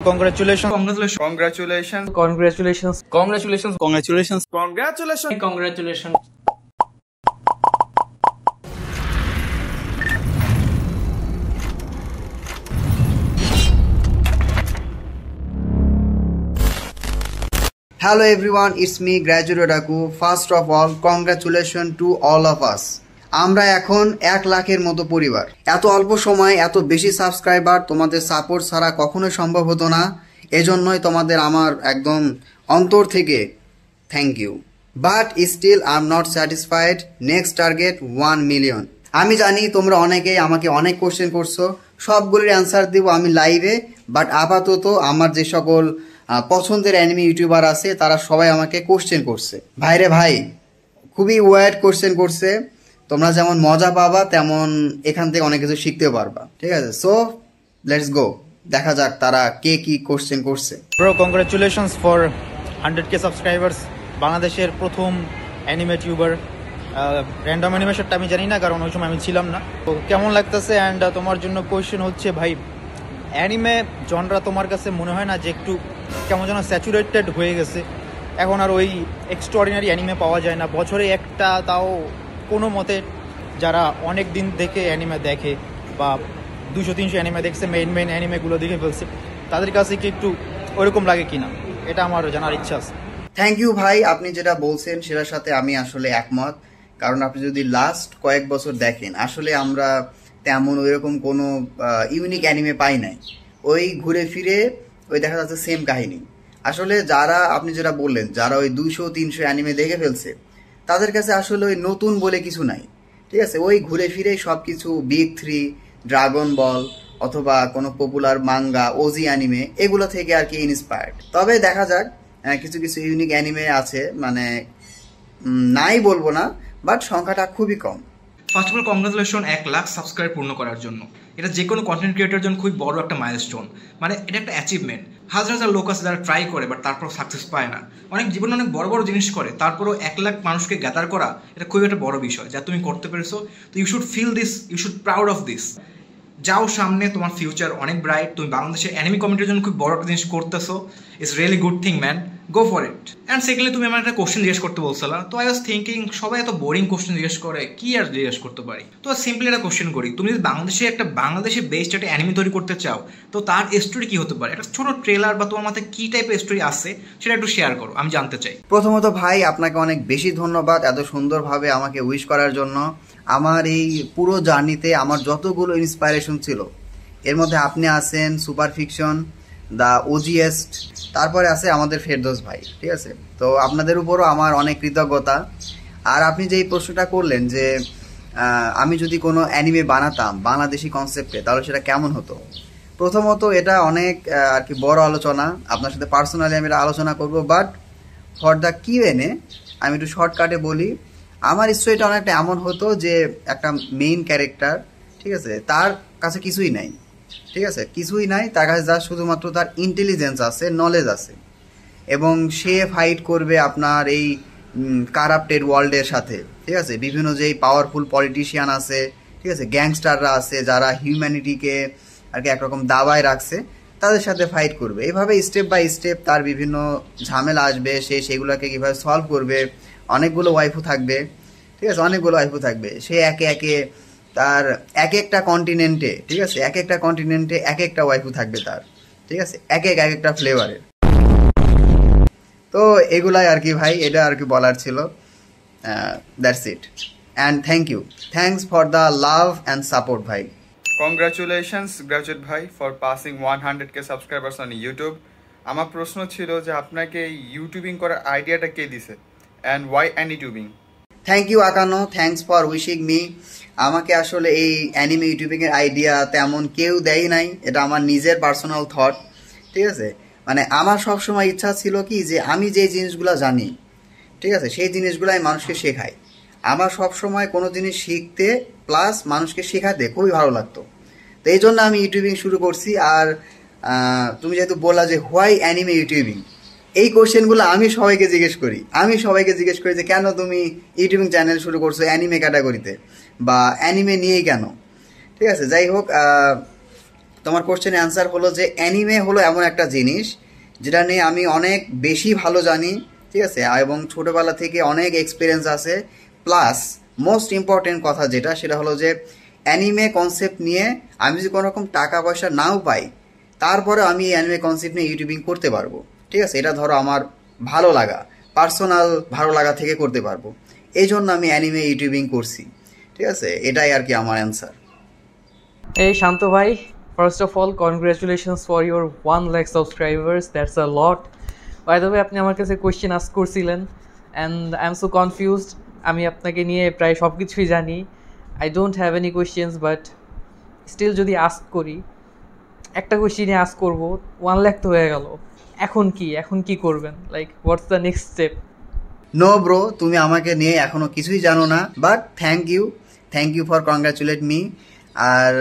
Congratulations. Congratulations. Congratulations. Congratulations. Congratulations. Congratulations. Congratulations. Congratulations. Hello everyone, it's me Graduate Otaku. First of all, congratulations to all of us. আমরা এখন 1 লাখের মতো পরিবার। এত অল্প সময়ে এত বেশি সাবস্ক্রাইবার তোমাদের সাপোর্ট ছাড়া কখনোই সম্ভব হতো না। এজন্যই তোমাদের আমার একদম অন্তর থেকে thank you. But still I am not satisfied. Next target 1 million. আমি জানি তোমরা অনেকেই আমাকে অনেক কোশ্চেন করছো, সবগুলোর অ্যান্সার দিব আমি লাইভে। বাট আপাতত আমার যে সকল পছন্দের অ্যানিমে ইউটিউবার আছে তারা সবাই আমাকে কোশ্চেন করছে, ভাইরে ভাই খুবই ওয়ার্ড কোশ্চেন করছে। তোমরা যেমন মজা পাবা তেমন এখান থেকে অনেক কিছু শিখতেও পারবা, ঠিক আছে? সো লেটস গো, দেখা যাক তারা কে কি কোশ্চেন করছে। Bro, congratulations for 100k subscribers. বাংলাদেশের প্রথম অ্যানিমে টিউবার। র্যান্ডম অ্যানিমেশনটা আমি জানি না, কারণ ওই সময় আমি ছিলাম না। তো কেমন লাগতেছে? অ্যান্ড তোমার জন্য কোয়েশ্চেন হচ্ছে, ভাই অ্যানিমে জনরা তোমার কাছে মনে হয় না যে একটু কেমন যেন স্যাচুরেটেড হয়ে গেছে? এখন আর ওই এক্সট্রাঅর্ডিনারি অ্যানিমে পাওয়া যায় না, বছরে একটা, তাও কোনো মতে যারা অনেক দিন থেকে অ্যানিমে দেখে বা 200-300 অ্যানিমে দেখছে, মেইন অ্যানিমেগুলো দেখে ফেলছে, তাদের কাছে কি একটু ওইরকম লাগে কিনা, এটা আমার জানার ইচ্ছা আছে। থ্যাংক ইউ ভাই, আপনি যেটা বলছেন সেটার সাথে আমি আসলে একমত। কারণ আপনি যদি লাস্ট কয়েক বছর দেখেন, আসলে আমরা তেমন ওইরকম কোনো ইউনিক অ্যানিমে পাই নাই। ওই ঘুরে ফিরে ওই দেখা যাচ্ছে সেম কাহিনী। আসলে যারা আপনি যেটা বললেন, যারা ওই 200-300 অ্যানিমে দেখে ফেলছে, তাদের কাছে আসলে ওই নতুন বলে কিছু নাই, ঠিক আছে? ওই ঘুরে ফিরে সব কিছু বিগ 3, ড্রাগন বল অথবা কোনো পপুলার মাঙ্গা, ওজি অ্যানিমে, এগুলো থেকে আর কি ইন্সপায়ার্ড। তবে দেখা যাক, কিছু কিছু ইউনিক অ্যানিমে আছে, মানে নাই বলবো না, বাট সংখ্যাটা খুবই কম। First of all congratulation 1 lakh subscribe পূর্ণ করার জন্য। এটা যে কোনো কন্টেন্ট ক্রিয়েটারের জন্য খুবই বড় একটা মাইলস্টোন, মানে এটা একটা অ্যাচিভমেন্ট। হাজার হাজার লোক আছে যারা ট্রাই করে বাট তারপর সাকসেস পায় না। অনেক জীবনে অনেক বড় বড় জিনিস করে, তারপরও 1 লাখ মানুষকে গ্যাদার করা এটা খুবই একটা বড় বিষয় যা তুমি করতে পেরেছো। তো you should feel this, you should proud of this. যাও সামনে, তোমার ফিউচার অনেক ব্রাইট। তুমি বাংলাদেশের অ্যানিমি কমিউনিটির জন্য খুব বড় একটা জিনিস করতেছো। It's really good thing man, go for it. And secondly তুমি আমার একটা কোশ্চেন জিজ্ঞেস করতে বলছিলা, তো আই ওয়াজ থিঙ্কিং সবাই এত বোরিং কোশ্চেন জিজ্ঞেস করে, কি আর জিজ্ঞেস করতে পারি? তো সিম্পলি একটা কোশ্চেন করি, তুমি যদি বাংলাদেশে বেস্ট একটা অ্যানিমি তৈরি করতে চাও, তো তার স্টোরি কি হতে পারে? একটা ছোট ট্রেলার বা তোমার মাথায় কি টাইপের স্টোরি আছে সেটা একটু শেয়ার করো, আমি জানতে চাই। প্রথমত ভাই আপনাকে অনেক বেশি ধন্যবাদ এত সুন্দরভাবে আমাকে উইশ করার জন্য। আমার এই পুরো জার্নিতে আমার যতগুলো ইন্সপাইরেশন ছিল, এর মধ্যে আপনি আছেন, সুপার ফিকশন, দ্য ওজিএস্ট, তারপরে আছে আমাদের ফেরদৌস ভাই, ঠিক আছে? তো আপনাদের উপরও আমার অনেক কৃতজ্ঞতা। আর আপনি যে এই প্রশ্নটা করলেন যে আমি যদি কোনো অ্যানিমে বানাতাম বাংলাদেশি কনসেপ্টে, তাহলে সেটা কেমন হতো? প্রথমত এটা অনেক আর কি বড় আলোচনা, আপনার সাথে পার্সোনালি আমি এটা আলোচনা করব। বাট ফর দ্য কিউএনএ আমি একটু শর্টকাটে বলি, আমার স্টোরিটা অনেকটা এমন হতো যে একটা মেইন ক্যারেক্টার, ঠিক আছে, তার কাছে কিছুই নাই, ঠিক আছে, কিছুই নাই, তার কাছে যা শুধুমাত্র তার ইন্টেলিজেন্স আছে, নলেজ আছে, এবং সে ফাইট করবে আপনার এই কারাপ্টেড ওয়ার্ল্ডের সাথে, ঠিক আছে? বিভিন্ন যেই পাওয়ারফুল পলিটিশিয়ান আছে, ঠিক আছে, গ্যাংস্টাররা আছে যারা হিউম্যানিটিকে আর কি একরকম দাবায় রাখছে, তাদের সাথে ফাইট করবে। এইভাবে স্টেপ বাই স্টেপ তার বিভিন্ন ঝামেলা আসবে, সে সেগুলোকে কীভাবে সলভ করবে। অনেকগুলো ওয়াইফু থাকবে, ঠিক আছে, অনেকগুলো ওয়াইফু থাকবে। সে একে একে তার এক একটা কন্টিনেন্টে, ঠিক আছে, এক একটা কন্টিনেন্টে এক একটা ওয়াইফু থাকবে তার, ঠিক আছে, এক একটা ফ্লেভারের। তো এগুলাই আর কি ভাই, এটা আর কি বলার ছিল। That's it, and thank you, thanks for the love and support ভাই। Congratulations গ্রাজুয়েট ভাই for passing 100k subscribers on YouTube. আমার প্রশ্ন ছিল যে আপনাকে ইউটিউবিং করার আইডিয়াটা কে দিছে, and why YouTubing? Thank you Akano, thanks for wishing me. আমাকে আসলে এই অ্যানিমে ইউটিউবিংয়ের আইডিয়া তেমন কেউ দেয় নাই, এটা আমার নিজের পার্সোনাল থট, ঠিক আছে? মানে আমার সবসময় ইচ্ছা ছিল কি যে আমি যে জিনিসগুলো জানি, ঠিক আছে, সেই জিনিসগুলো আমি মানুষকে শেখাই। আমার সবসময় কোনো জিনিস শিখতে প্লাস মানুষকে শেখাতে খুবই ভালো লাগতো। তো এই জন্য আমি ইউটিউবিং শুরু করছি। আর তুমি যেহেতু বললা যে হোয়াই অ্যানিমে ইউটিউবিং, এই কোশ্চেনগুলো আমি সবাইকে জিজ্ঞেস করি যে কেন তুমি ইউটিউবিং চ্যানেল শুরু করছো অ্যানিমে ক্যাটাগরিতে, বা অ্যানিমে নিয়েই কেন? ঠিক আছে, যাই হোক, তোমার কোশ্চেনের অ্যান্সার হলো যে অ্যানিমে হলো এমন একটা জিনিস যেটা নিয়ে আমি অনেক বেশি ভালো জানি, ঠিক আছে, এবং ছোটোবেলা থেকে অনেক এক্সপিরিয়েন্স আছে। প্লাস মোস্ট ইম্পর্টেন্ট কথা যেটা, সেটা হলো যে অ্যানিমে কনসেপ্ট নিয়ে আমি যদি কোনো রকম টাকা পয়সা নাও পাই, তারপরে আমি এই অ্যানিমে কনসেপ্ট নিয়ে ইউটিউবিং করতে পারবো, ঠিক আছে। এটা ধরো আমার ভালো লাগা, পার্সোনাল ভালো লাগা থেকে করতে পারবো, এই জন্য আমি অ্যানিমে ইউটিউবিং করছি, ঠিক আছে। এটাই আর কি আমার answer. Hey Shanto bhai, first of all congratulations for your 1 lakh subscribers, that's a lot. By the way, আপনি আমার কাছে কোয়েশ্চেন আস্ক করছিলেন and I am so confused. আমি আপনাকে নিয়ে প্রায় সব কিছুই জানি। I don't have any questions but still যদি আস্ক করি, একটা কোয়েশ্চেনই আস্ক করব, 1 লাখ তো হয়ে গেল, এখন কি করবেন, like what's the next step? No bro, তুমি আমাকে নিয়ে এখনো কিছুই জানো না, but thank you for congratulate me. আর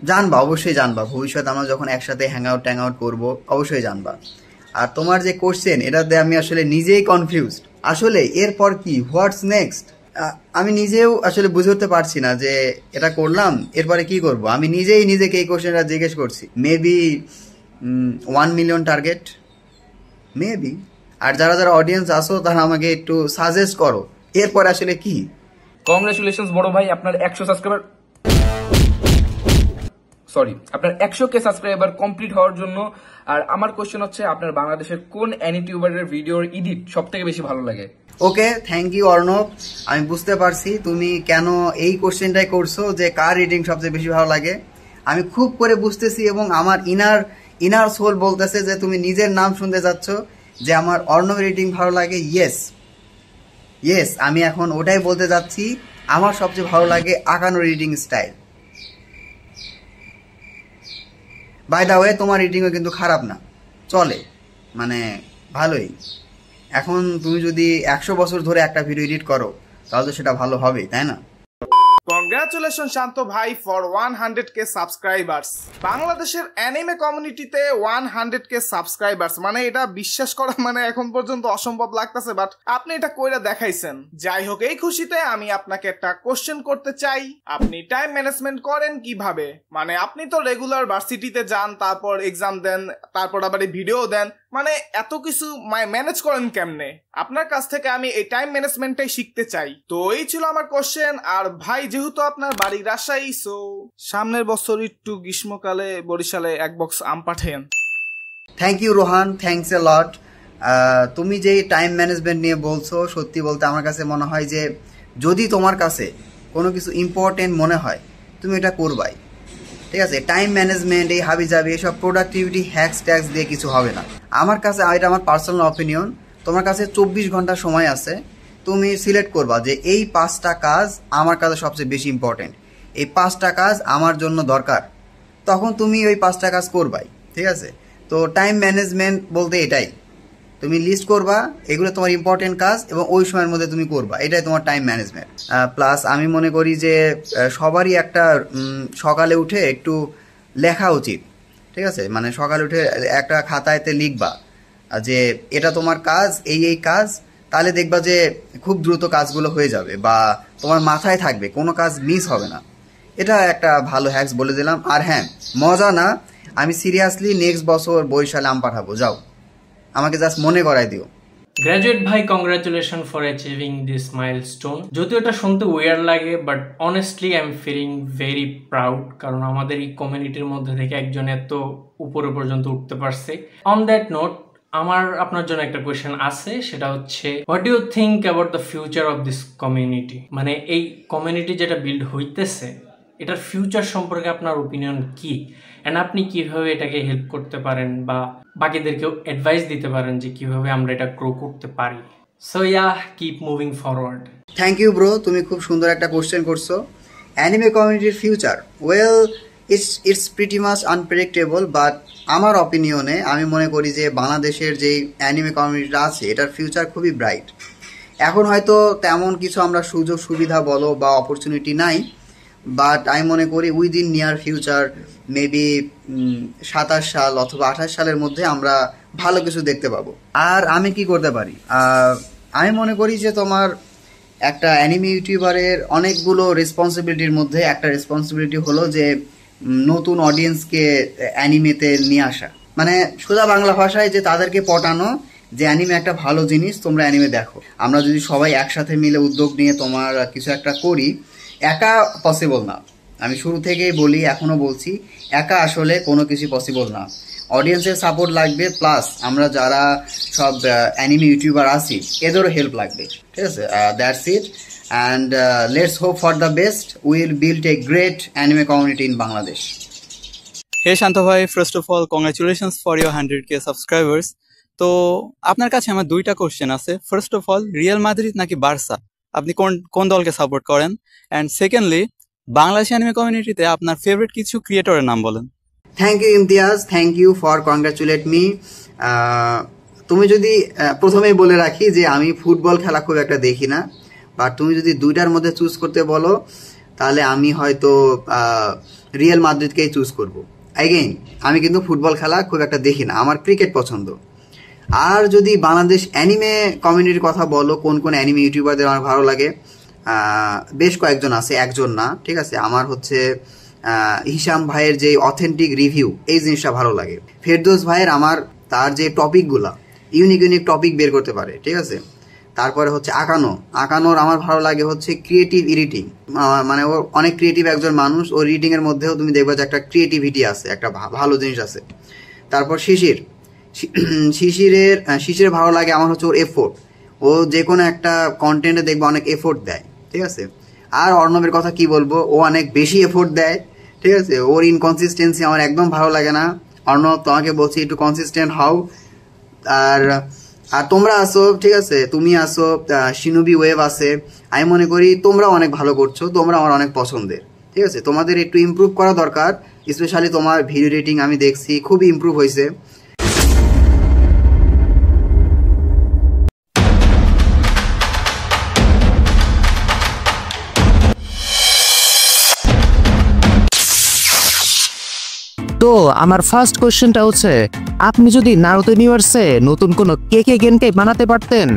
জানবা, অবশ্যই জানবা, ভবিষ্যতে আমরা যখন একসাথে হ্যাং আউট করবো অবশ্যই জানবা। আর তোমার যে কোশ্চেন, এটাতে আমি আসলে নিজেই কনফিউজড, আসলে এরপর কি, হোয়াটস নেক্সট, আমি নিজেও আসলে বুঝে উঠতে পারছি না যে এটা করলাম এরপরে কি করব। আমি নিজেই নিজেকে এই কোশ্চেনটা জিজ্ঞেস করছি। Maybe 1 million target, maybe. আর যারা যারা অডিয়েন্স আসো তারা আমাকে একটু সাজেস্ট করো এরপর আসলে কি। কংগ্রেচুলেশনস বড় ভাই, আপনার 100 সাবস্ক্রাইবার, আপনার 100K সাবস্ক্রাইবার কমপ্লিট হওয়ার জন্য। আর আমার কোশ্চেন হচ্ছে, আপনার বাংলাদেশের কোন ইউটিউবারের ভিডিওর এডিট সবথেকে বেশি ভালো লাগে? ওকে, থ্যাংক ইউ অর্ণব। আমি বুঝতে পারছি তুমি কেন এই কোশ্চেনটাই করছো যে কার রিডিং সবচেয়ে বেশি ভালো লাগে। আমি খুব করে বুঝতেছি এবং আমার ইনার সোল বলতেছে যে তুমি নিজের নাম শুনতে যাচ্ছ যে আমার অর্ণব রিডিং ভালো লাগে। ইয়েস, আমি এখন ওটাই বলতে যাচ্ছি, আমার সবচেয়ে ভালো লাগে Akano reading style. By the way, তোমার রিডিংও কিন্তু খারাপ না, চলে, মানে ভালোই। এখন তুমি যদি 100 বছর ধরে একটা ভিডিও এডিট করো তাহলে তো সেটা ভালো হবেই, তাই না? কংগ্রাচুলেশন শান্ত ভাই ফর 100K সাবস্ক্রাইবার্স। বাংলাদেশের অ্যানিমে কমিউনিটিতে 100K সাবস্ক্রাইবার্স, মানে এটা বিশ্বাস করা মানে এখন পর্যন্ত অসম্ভব লাগতেছে, বাট আপনি এটা কইরা দেখাইছেন। যাই হোক, এই খুশিতে আমি আপনাকে একটা কোশ্চেন করতে চাই। আপনি টাইম ম্যানেজমেন্ট করেন কিভাবে? মানে আপনি তো রেগুলার ভার্সিটিতে যান, তারপর এক্সাম দেন, তারপর আবার ভিডিও দেন, মানে এত কিছু ম্যানেজ করেন কেমনে? আপনার কাছ থেকে আমি এই টাইম ম্যানেজমেন্টটাই শিখতে চাই। তো এই ছিল আমার কোশ্চেন। আর ভাই, যেহেতু আপনার বাড়ি রাজশাহী, সো সামনের বছর একটু গ্রীষ্মকালে বরিশালে 1 বক্স আম পাঠান। Thank you Rohan, thanks a lot. তুমি যে টাইম ম্যানেজমেন্ট নিয়ে বলছো, সত্যি বলতে আমার কাছে মনে হয় যে যদি তোমার কাছে কোনো কিছু ইম্পর্টেন্ট মনে হয় তুমি এটা করবাই, ঠিক আছে। টাইম ম্যানেজমেন্ট, এই হাবিজাবি, এসব প্রোডাক্টিভিটি হ্যাক্স ট্যাক্স দিয়ে কিছু হবে না। আমার কাছে, এটা আমার পার্সোনাল অপিনিয়ন, তোমার কাছে 24 ঘন্টা সময় আছে, তুমি সিলেক্ট করবা যে এই 5টা কাজ আমার কাছে সবচেয়ে বেশি ইম্পর্টেন্ট, এই 5টা কাজ আমার জন্য দরকার, তখন তুমি ওই 5টা কাজ করবাই, ঠিক আছে। তো টাইম ম্যানেজমেন্ট বলতে এটাই, তুমি লিস্ট করবা এগুলো তোমার ইম্পর্টেন্ট কাজ এবং ওই সময়ের মধ্যে তুমি করবা, এটাই তোমার টাইম ম্যানেজমেন্ট। প্লাস আমি মনে করি যে সবারই একটা সকালে উঠে একটু লেখা উচিত, ঠিক আছে। মানে সকালে উঠে একটা খাতায়তে লিখবা যে এটা তোমার কাজ, এই কাজ, তাহলে দেখবা যে খুব দ্রুত কাজগুলো হয়ে যাবে বা তোমার মাথায় থাকবে, কোনো কাজ মিস হবে না। এটা একটা ভালো হ্যাক্স বলে দিলাম। আর হ্যাঁ, মজা না, আমি সিরিয়াসলি নেক্সট বছর বরিশালে আম পাঠাবো, যাও, আমাকে জাস্ট মনে করাই দিও। গ্র্যাজুয়েট ভাই, congratulation for achieving this milestone. যদিও এটা শুনতে ওয়ার লাগে, but honestly I am feeling very proud, কারণ আমাদের এই কমিউনিটির মধ্যে থেকে একজন এত উপরে পর্যন্ত উঠতে পারছে। অন দ্যাট নোট, আমার আপনার জন্য একটা কোয়েশ্চেন আছে, সেটা হচ্ছে what do you think about the future of this community? মানে এই কমিউনিটি যেটা বিল্ড হইতেছে, এটার ফিউচার সম্পর্কে আপনার ওপিনিয়ন কি, অ্যান্ড আপনি কিভাবে এটাকে হেল্প করতে পারেন বা বাকিদেরকেও অ্যাডভাইস দিতে পারেন যে কিভাবে আমরা এটা গ্রো করতে পারি? So ya, keep moving forward. Thank you bro, তুমি খুব সুন্দর একটা কোশ্চেন করছো। অ্যানিমে কমিউনিটির future, well, it's pretty much unpredictable, but আমার অপিনিয়নে আমি মনে করি যে বাংলাদেশের যেই অ্যানিমে কমিউনিটিটা আছে এটার ফিউচার খুবই ব্রাইট। এখন হয়তো তেমন কিছু আমরা সুযোগ সুবিধা বলো বা অপরচুনিটি নাই, বাট আমি মনে করি উইদিন নিয়ার ফিউচার, মেবি 27 সাল অথবা 28 সালের মধ্যে আমরা ভালো কিছু দেখতে পাবো। আর আমি কি করতে পারি, আমি মনে করি যে তোমার একটা অ্যানিমে ইউটিউবারের অনেকগুলো রেসপন্সিবিলিটির মধ্যে একটা রেসপন্সিবিলিটি হলো যে নতুন অডিয়েন্সকে অ্যানিমেতে নিয়ে আসা, মানে সোজা বাংলা ভাষায় যে তাদেরকে পটানো যে অ্যানিমে একটা ভালো জিনিস, তোমরা অ্যানিমে দেখো। আমরা যদি সবাই একসাথে মিলে উদ্যোগ নিয়ে তোমার কিছু একটা করি, একা পসিবল না। আমি শুরু থেকেই বলি, এখনও বলছি, একা আসলে কোনো কিছু পসিবল না। অডিয়েন্সের সাপোর্ট লাগবে, প্লাস আমরা যারা সব অ্যানিমে ইউটিউবার আছি এদেরও হেল্প লাগবে, ঠিক আছে? That's it, and let's hope for the best. Will build a great anime community in Bangladesh. Hey Shanto ভাই, first of all congratulations for your 100K subscribers. তো আপনার কাছে আমার দুইটা কোশ্চেন আছে। First of all, Real Madrid নাকি বার্সা, আপনি কোন দলকে সাপোর্ট করেন? অ্যান্ড সেকেন্ডলি, বাংলাদেশ অ্যানিমে কমিউনিটিতে আপনার ফেভারিট কিছু ক্রিয়েটরের নাম বলেন। Thank you Imtiaz, thank you for congratulate me. তুমি যদি প্রথমেই বলে রাখি যে আমি ফুটবল খেলা খুব একটা দেখি না, বাট তুমি যদি দুইটার মধ্যে চুজ করতে বলো তাহলে আমি হয়তো রিয়াল মাদ্রিদকেই চুজ করব। অ্যাগেইন, আমি কিন্তু ফুটবল খেলা খুব একটা দেখি না, আমার ক্রিকেট পছন্দ। আর যদি বাংলাদেশ অ্যানিমে কমিউনিটির কথা বলো, কোন কোন অ্যানিমে ইউটিউবারদের আমার ভালো লাগে, বেশ কয়েকজন আছে, একজন না, ঠিক আছে? আমার হচ্ছে হিশাম ভাইয়ের যে অথেন্টিক রিভিউ, এই জিনিসটা ভালো লাগে। ফেরদৌস ভাইয়ের তার যে টপিকগুলা, ইউনিক টপিক বের করতে পারে, ঠিক আছে? তারপরে হচ্ছে আকানোর আমার ভালো লাগে হচ্ছে ক্রিয়েটিভ এডিটিং, মানে ও অনেক ক্রিয়েটিভ একজন মানুষ, ওর রিডিংয়ের মধ্যেও তুমি দেখবে যে একটা ক্রিয়েটিভিটি আছে, একটা ভালো জিনিস আছে। তারপর শিশিরের ভালো লাগে আমার হচ্ছে ওর এফোর্ট, ও যে কোনো একটা কন্টেন্টে দেখবে অনেক এফোর্ট দেয়, ঠিক আছে? আর অর্ণবের কথা কি বলবো, ও অনেক বেশি এফোর্ট দেয়, ঠিক আছে? ওর ইনকনসিস্টেন্সি আমার একদম ভালো লাগে না। অর্ণব, তোমাকে বলছি একটু কনসিস্টেন্ট হও। আর তোমরা আসো, ঠিক আছে? তুমি আসো, শিনুবি ওয়েভ আছে, আমি মনে করি তোমরা অনেক ভালো করছো, তোমরা আমার অনেক পছন্দের, ঠিক আছে? তোমাদের একটু ইমপ্রুভ করা দরকার, স্পেশালি তোমার ভিডিও এডিটিং আমি দেখছি খুবই ইমপ্রুভ হয়েছে। তো আমার ফার্স্ট কোশ্চেনটা হচ্ছে, আপনি যদি নারুতো ইউনিভার্সে নতুন কোনো কেকে গেনকাই বানাতে পারতেন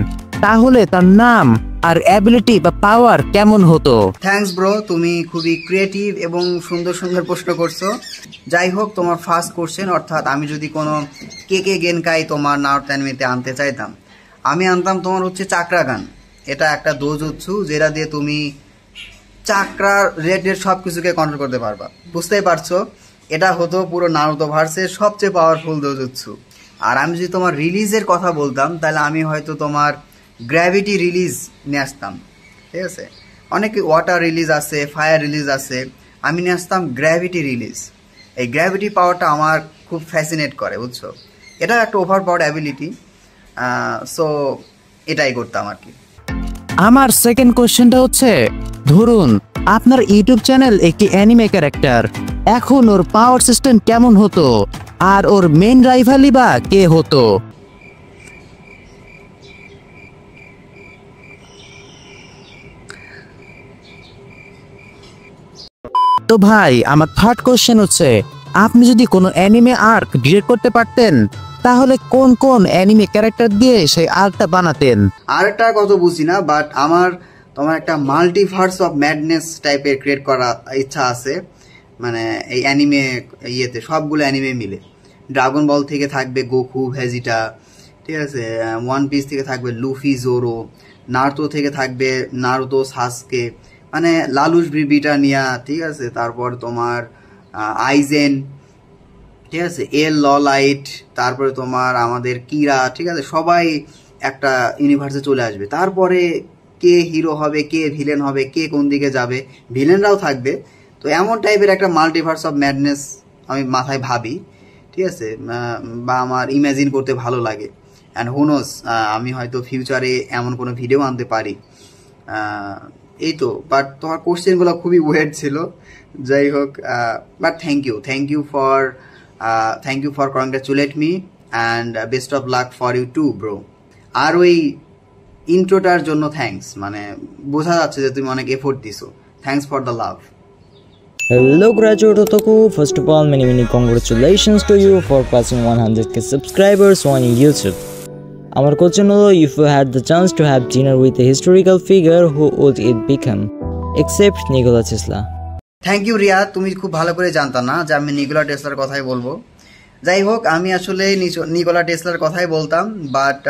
তাহলে তার নাম আর অ্যাবিলিটি বা পাওয়ার কেমন হতো? থ্যাঙ্কস ব্রো, তুমি খুবই ক্রিয়েটিভ এবং সুন্দর সুন্দর প্রশ্ন করছো। যাই হোক, তোমার ফার্স্ট কোশ্চেন, অর্থাৎ আমি যদি কোনো কেকে গেনকাই তোমার নারুতো অ্যানিমেতে আনতে চাইতাম, আমি আনতাম তোমার হচ্ছে চাকরা গান। এটা একটা দোজুৎসু যেটা দিয়ে তুমি চাকরার রিলেটেড সব কিছুকে কন্ট্রোল করতে পারবা, বুঝতেই পারছো? এটা হতো পুরো নারুতো ভার্সের সবচেয়ে পাওয়ারফুল দোজুৎসু। আর আমি যদি তোমার রিলিজের কথা বলতাম তাহলে আমি হয়তো তোমার গ্র্যাভিটি রিলিজ নিয়ে আসতাম, ঠিক আছে? অনেক ওয়াটার রিলিজ আছে, ফায়ার রিলিজ আছে, আমি নিয়ে আসতাম গ্র্যাভিটি রিলিজ। এই গ্র্যাভিটি পাওয়ারটা আমার খুব ফ্যাসিনেট করে, বুঝছো? এটা একটা ওভার পাওয়ার অ্যাবিলিটি, সো এটাই করতাম আর কি। আমার সেকেন্ড কোশ্চেনটা হচ্ছে, ধরুন আপনার ইউটিউব চ্যানেল একটি অ্যানিমে ক্যারেক্টার, এখন ওর পাওয়ার সিস্টেম কেমন হতো আর ওর মেইন রাইভালি বা কে হতো? তো ভাই, আমার থার্ড কোশ্চেন হচ্ছে, আপনি যদি কোনো অ্যানিমে আর্ক ডিরেক্ট করতে পারতেন তাহলে কোন কোন অ্যানিমে ক্যারেক্টার দিয়ে সেই আর্কটা বানাতেন? আরেকটা কত বুঝি না, বাট তোমার একটা মাল্টিভার্স অফ ম্যাডনেস টাইপের ক্রিয়েট করার ইচ্ছা আছে। মানে এই অ্যানিমে ইয়েতে সবগুলো অ্যানিমে মিলে, ড্রাগন বল থেকে থাকবে গোকু ভেজিটা, ঠিক আছে? ওয়ান পিস থেকে থাকবে লুফি জোরো, নারুতো থেকে থাকবে নারুতো সাসকে, মানে লালুস ব্রিটানিয়া, ঠিক আছে? তারপর তোমার আইজেন, ঠিক আছে? এল ললাইট, তারপরে তোমার আমাদের কিরা, ঠিক আছে? সবাই একটা ইউনিভার্সে চলে আসবে। তারপরে কে হিরো হবে, কে ভিলেন হবে, কে কোন দিকে যাবে, ভিলেনরাও থাকবে। তো এমন টাইপের একটা মাল্টিভার্স অফ ম্যাডনেস আমি মাথায় ভাবি, ঠিক আছে? বা আমার ইমাজিন করতে ভালো লাগে। অ্যান্ড হুনোস, আমি হয়তো ফিউচারে এমন কোনো ভিডিও আনতে পারি। এই তো। বাট তোমার কোশ্চেনগুলো খুবই ওয়েড ছিল। যাই হোক, but thank you for congratulate me and best of luck for you too bro. আর ওই ইন্ট্রোটার জন্য থ্যাঙ্কস, মানে বোঝা যাচ্ছে যে তুমি অনেক এফোর্ট দিছো। Thanks for the love. Hello graduate Otaku, first of all many congratulations to you for passing 100K subscribers on YouTube. Our question is, if you had the chance to have dinner with a historical figure, who would it become? Except Nikola Tesla. Thank you Riya, তুমি খুব ভালো করে জানতা না যে আমি Nikola টেসলার কথাই বলবো। যাই হোক, আমি আসলে নিকোলা টেসলার কথাই বলতাম, বাট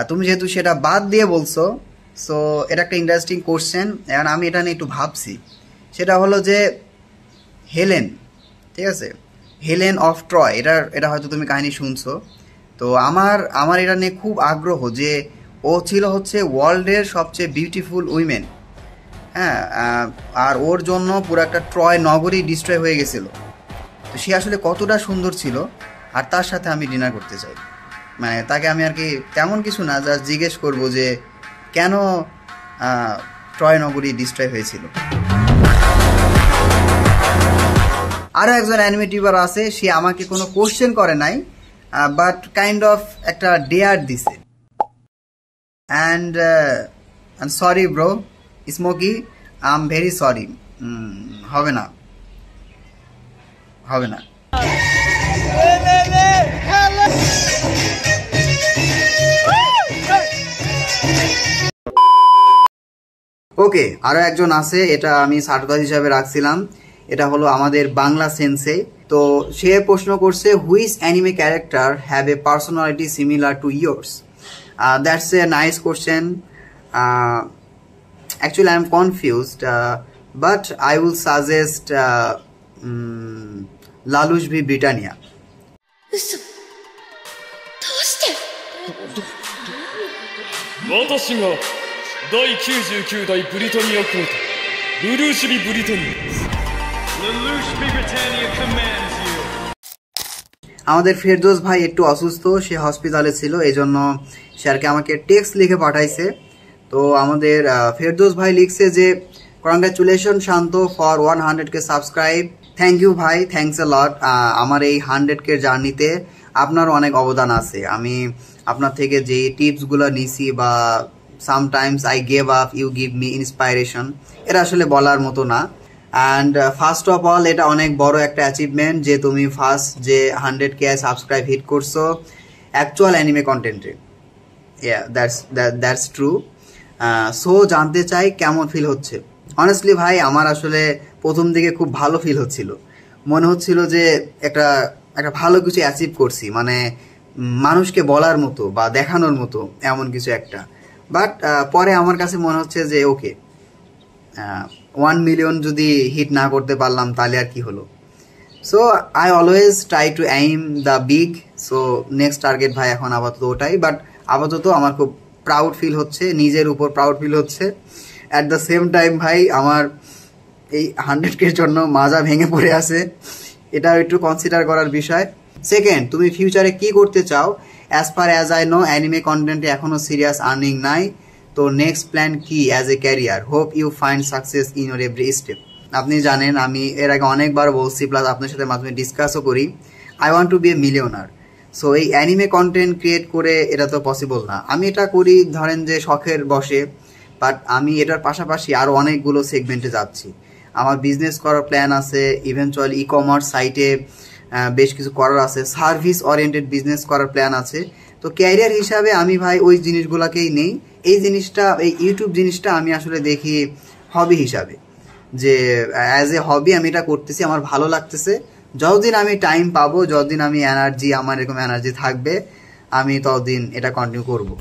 তুমি যেহেতু সেটা বাদ দিয়ে বলছো, সো এটা একটা ইন্টারেস্টিং কোশ্চেন। এখন আমি এটা নিয়ে একটু ভাবছি। সেটা হলো যে হেলেন, ঠিক আছে, হেলেন অফ ট্রয়, এটা হয়তো তুমি কাহিনী শুনছো। তো আমার এটা নিয়ে খুব আগ্রহ যে ও ছিল হচ্ছে ওয়ার্ল্ডের সবচেয়ে বিউটিফুল উইমেন, হ্যাঁ, আর ওর জন্য পুরো একটা ট্রয় নগরী ডিস্ট্রয় হয়ে গেছিলো। তো সে আসলে কতটা সুন্দর ছিল, আর তার সাথে আমি ডিনার করতে চাই। মানে তাকে আমি আর কি তেমন কিছু না, জাস্ট জিজ্ঞেস করবো যে কেন ট্রয় নগরী ডিস্ট্রয় হয়েছিল। আরও একজন অ্যানিমেটিভার আছে, সে আমাকে কোনো কোশ্চেন করে নাই, বাট কাইন্ড অফ একটা ডেয়ার দিছে। And sorry bro smoky, I am very sorry, হবে না। ওকে, আরো একজন আছে, এটা আমি সার্কাস হিসাবে রাখছিলাম। এটা হলো আমাদের বাংলা সেন্সে। তো সে প্রশ্ন করছে, which anime character have a personality similar to yours? That's a nice question. Actually, I am confused, but I will suggest Lalush V Britannia. 私が第99代ブリタニア皇帝ルルーシュビ・ブリタニアです。Lelouch V Britannia commands you. আমাদের ফেরদৌস ভাই একটু অসুস্থ, সে হসপিটালে ছিল, এজন্য সে আর কি আমাকে টেক্সট লিখে পাঠাইছে। তো আমাদের ফেরদৌস ভাই লিখছে যে congratulation Shanto for 100K subscribe. Thank you ভাই, থ্যাংকস এ লট। আমার এই 100K জার্নিতে আপনার অনেক অবদান আছে। আমি আপনার থেকে যে টিপসগুলো নিছি, বা sometimes I gave up, you give me inspiration, এটা আসলে বলার মতো না। অ্যান্ড ফার্স্ট অফ অল, এটা অনেক বড় একটা অ্যাচিভমেন্ট যে তুমি ফার্স্ট যে 100K সাবস্ক্রাইব হিট করছো অ্যাকচুয়াল অ্যানিমে কন্টেন্টে। That's true. সো জানতে চাই কেমন ফিল হচ্ছে। অনেস্টলি ভাই, আমার আসলে প্রথম দিকে খুব ভালো ফিল হচ্ছিল, মনে হচ্ছিল যে একটা ভালো কিছু অ্যাচিভ করছি, মানে মানুষকে বলার মতো বা দেখানোর মতো এমন কিছু একটা। বাট পরে আমার কাছে মনে হচ্ছে যে ওকে, 1 মিলিয়ন যদি হিট না করতে পারলাম তাহলে আর কি হলো। So I always try to aim the big. So next target ভাই এখন আপাতত ওটাই। বাট আপাতত আমার খুব প্রাউড ফিল হচ্ছে, নিজের উপর প্রাউড ফিল হচ্ছে। অ্যাট দ্য সেম টাইম ভাই, আমার এই 100K জন্য মাজা ভেঙে পড়ে আছে, এটাও একটু কনসিডার করার বিষয়। সেকেন্ড, তুমি ফিউচারে কি করতে চাও? As far as I know, anime কন্টেন্টে এখনো সিরিয়াস আর্নিং নাই, তো নেক্সট প্ল্যান কি as a career? Hope you find success in your every step. আপনি জানেন আমি এর আগে অনেকবার বলছি, প্লাস আপনার সাথে মাঝে ডিসকাসও করি, I want to be a millionaire. So এই অ্যানিমে কন্টেন্ট ক্রিয়েট করে এটা তো পসিবল না। আমি এটা করি ধরেন যে শখের বসে, বাট আমি এটার পাশাপাশি আরও অনেকগুলো সেগমেন্টে যাচ্ছি। আমার বিজনেস করার প্ল্যান আছে, ইভেনচুয়ালি ই কমার্স সাইটে বেশ কিছু করার আছে, সার্ভিস ওরিয়েন্টেড বিজনেস করার প্ল্যান আছে। তো ক্যারিয়ার হিসাবে আমি ভাই ওই জিনিসগুলোকেই নেই। এই জিনিসটা, এই ইউটিউব জিনিসটা আমি আসলে দেখি হবি হিসাবে, যে অ্যাজ এ হবি আমি এটা করতেছি, আমার ভালো লাগতেছে। যতদিন আমি টাইম পাবো, যতদিন আমি আমার এরকম এনার্জি থাকবে, আমি ততদিন এটা কন্টিনিউ করবো।